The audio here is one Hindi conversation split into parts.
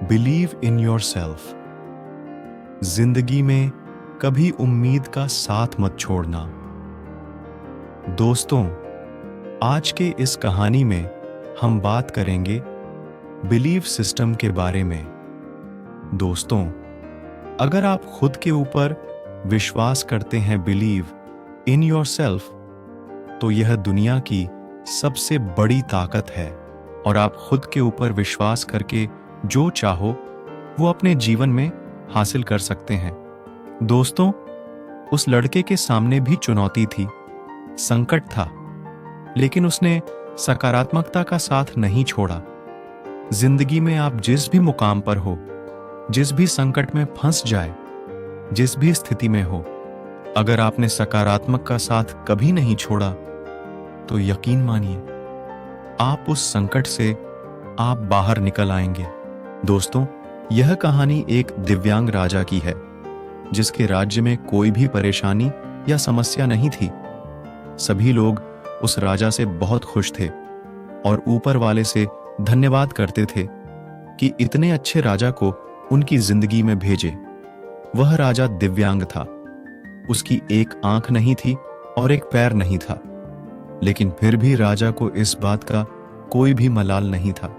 Believe in yourself. जिंदगी में कभी उम्मीद का साथ मत छोड़ना। दोस्तों, आज के इस कहानी में हम बात करेंगे बिलीव सिस्टम के बारे में। दोस्तों, अगर आप खुद के ऊपर विश्वास करते हैं, बिलीव इन योरसेल्फ, तो यह दुनिया की सबसे बड़ी ताकत है और आप खुद के ऊपर विश्वास करके जो चाहो वो अपने जीवन में हासिल कर सकते हैं। दोस्तों, उस लड़के के सामने भी चुनौती थी, संकट था, लेकिन उसने सकारात्मकता का साथ नहीं छोड़ा। जिंदगी में आप जिस भी मुकाम पर हो, जिस भी संकट में फंस जाए, जिस भी स्थिति में हो, अगर आपने सकारात्मक का साथ कभी नहीं छोड़ा तो यकीन मानिए आप उस संकट से आप बाहर निकल आएंगे। दोस्तों, यह कहानी एक दिव्यांग राजा की है जिसके राज्य में कोई भी परेशानी या समस्या नहीं थी। सभी लोग उस राजा से बहुत खुश थे और ऊपर वाले से धन्यवाद करते थे कि इतने अच्छे राजा को उनकी जिंदगी में भेजे। वह राजा दिव्यांग था, उसकी एक आंख नहीं थी और एक पैर नहीं था, लेकिन फिर भी राजा को इस बात का कोई भी मलाल नहीं था।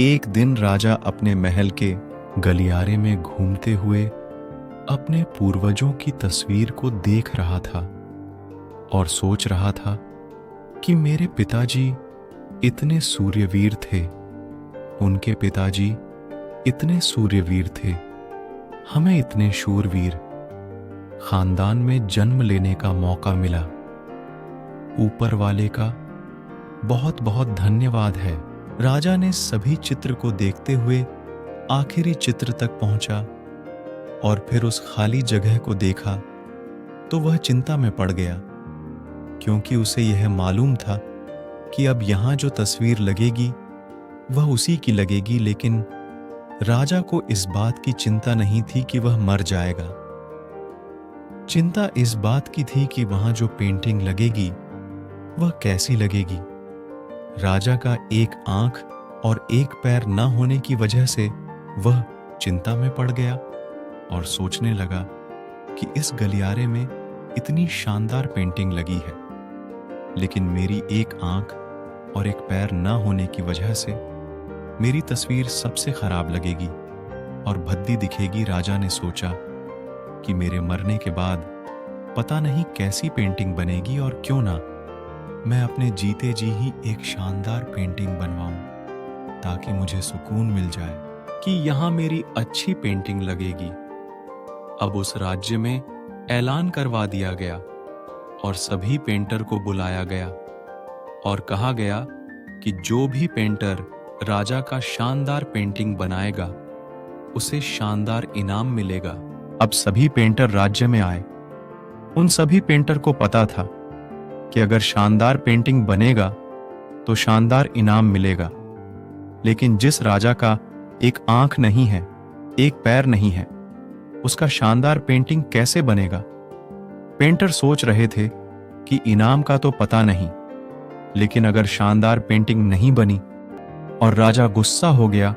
एक दिन राजा अपने महल के गलियारे में घूमते हुए अपने पूर्वजों की तस्वीर को देख रहा था और सोच रहा था कि मेरे पिताजी इतने सूर्यवीर थे, उनके पिताजी इतने सूर्यवीर थे, हमें इतने शूरवीर खानदान में जन्म लेने का मौका मिला। ऊपर वाले का बहुत बहुत धन्यवाद है। राजा ने सभी चित्र को देखते हुए आखिरी चित्र तक पहुंचा और फिर उस खाली जगह को देखा तो वह चिंता में पड़ गया, क्योंकि उसे यह मालूम था कि अब यहां जो तस्वीर लगेगी वह उसी की लगेगी। लेकिन राजा को इस बात की चिंता नहीं थी कि वह मर जाएगा। चिंता इस बात की थी कि वहां जो पेंटिंग लगेगी वह कैसी लगेगी। राजा का एक आंख और एक पैर न होने की वजह से वह चिंता में पड़ गया और सोचने लगा कि इस गलियारे में इतनी शानदार पेंटिंग लगी है, लेकिन मेरी एक आंख और एक पैर न होने की वजह से मेरी तस्वीर सबसे खराब लगेगी और भद्दी दिखेगी। राजा ने सोचा कि मेरे मरने के बाद पता नहीं कैसी पेंटिंग बनेगी और क्यों ना मैं अपने जीते जी ही एक शानदार पेंटिंग बनवाऊं, ताकि मुझे सुकून मिल जाए कि यहां मेरी अच्छी पेंटिंग लगेगी। अब उस राज्य में ऐलान करवा दिया गया और सभी पेंटर को बुलाया गया और कहा गया कि जो भी पेंटर राजा का शानदार पेंटिंग बनाएगा उसे शानदार इनाम मिलेगा। अब सभी पेंटर राज्य में आए। उन सभी पेंटर को पता था कि अगर शानदार पेंटिंग बनेगा तो शानदार इनाम मिलेगा, लेकिन जिस राजा का एक आंख नहीं है, एक पैर नहीं है, उसका शानदार पेंटिंग कैसे बनेगा। पेंटर सोच रहे थे कि इनाम का तो पता नहीं, लेकिन अगर शानदार पेंटिंग नहीं बनी और राजा गुस्सा हो गया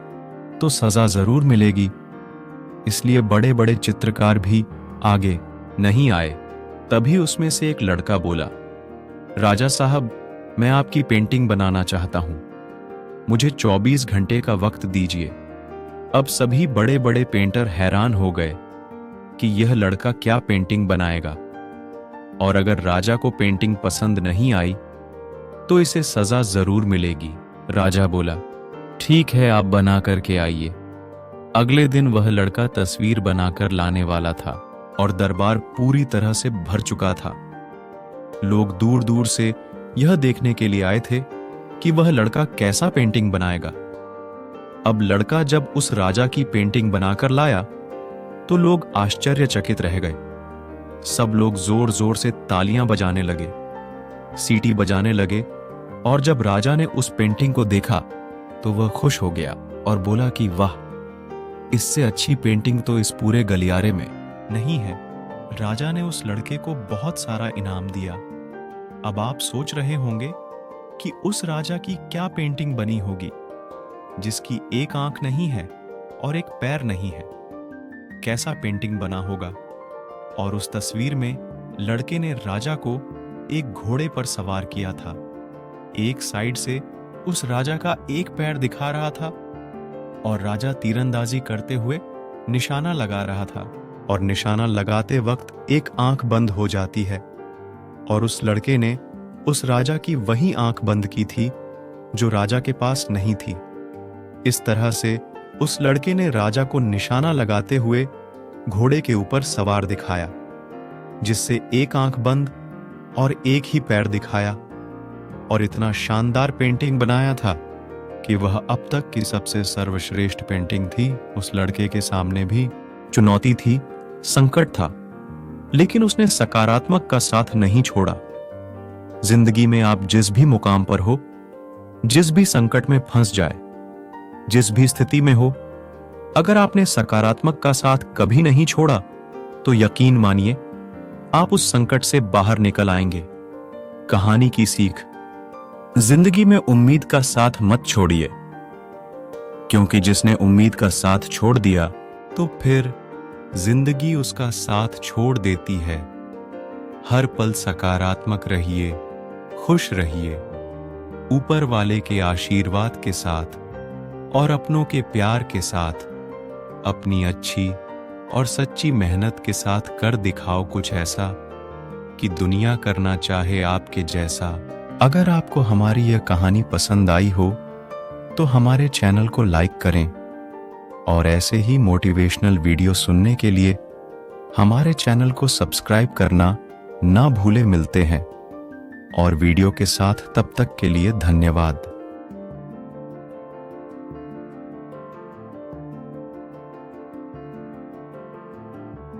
तो सजा जरूर मिलेगी। इसलिए बड़े बड़े चित्रकार भी आगे नहीं आए। तभी उसमें से एक लड़का बोला, राजा साहब, मैं आपकी पेंटिंग बनाना चाहता हूं, मुझे 24 घंटे का वक्त दीजिए। अब सभी बड़े बड़े पेंटर हैरान हो गए कि यह लड़का क्या पेंटिंग बनाएगा, और अगर राजा को पेंटिंग पसंद नहीं आई तो इसे सजा जरूर मिलेगी। राजा बोला, ठीक है, आप बना करके आइए। अगले दिन वह लड़का तस्वीर बनाकर लाने वाला था और दरबार पूरी तरह से भर चुका था। लोग दूर दूर से यह देखने के लिए आए थे कि वह लड़का कैसा पेंटिंग बनाएगा। अब लड़का जब उस राजा की पेंटिंग बनाकर लाया तो लोग आश्चर्यचकित रह गए। सब लोग जोर जोर से तालियां बजाने लगे, सीटी बजाने लगे, और जब राजा ने उस पेंटिंग को देखा तो वह खुश हो गया और बोला कि वाह, इससे अच्छी पेंटिंग तो इस पूरे गलियारे में नहीं है। राजा ने उस लड़के को बहुत सारा इनाम दिया। अब आप सोच रहे होंगे कि उस राजा की क्या पेंटिंग बनी होगी जिसकी एक आंख नहीं है, और एक पैर नहीं है। कैसा पेंटिंग बना होगा। और उस तस्वीर में लड़के ने राजा को एक घोड़े पर सवार किया था। एक साइड से उस राजा का एक पैर दिखा रहा था और राजा तीरंदाजी करते हुए निशाना लगा रहा था, और निशाना लगाते वक्त एक आंख बंद हो जाती है और उस लड़के ने उस राजा की वही आंख बंद की थी जो राजा के पास नहीं थी। इस तरह से उस लड़के ने राजा को निशाना लगाते हुए घोड़े के ऊपर सवार दिखाया, जिससे एक आंख बंद और एक ही पैर दिखाया, और इतना शानदार पेंटिंग बनाया था कि वह अब तक की सबसे सर्वश्रेष्ठ पेंटिंग थी। उस लड़के के सामने भी चुनौती थी, संकट था, लेकिन उसने सकारात्मक का साथ नहीं छोड़ा। जिंदगी में आप जिस भी मुकाम पर हो, जिस भी संकट में फंस जाए, जिस भी स्थिति में हो, अगर आपने सकारात्मक का साथ कभी नहीं छोड़ा तो यकीन मानिए आप उस संकट से बाहर निकल आएंगे। कहानी की सीख, जिंदगी में उम्मीद का साथ मत छोड़िए, क्योंकि जिसने उम्मीद का साथ छोड़ दिया तो फिर जिंदगी उसका साथ छोड़ देती है। हर पल सकारात्मक रहिए, खुश रहिए, ऊपर वाले के आशीर्वाद के साथ और अपनों के प्यार के साथ, अपनी अच्छी और सच्ची मेहनत के साथ कर दिखाओ कुछ ऐसा कि दुनिया करना चाहे आपके जैसा। अगर आपको हमारी यह कहानी पसंद आई हो तो हमारे चैनल को लाइक करें, और ऐसे ही मोटिवेशनल वीडियो सुनने के लिए हमारे चैनल को सब्सक्राइब करना ना भूले। मिलते हैं और वीडियो के साथ, तब तक के लिए धन्यवाद।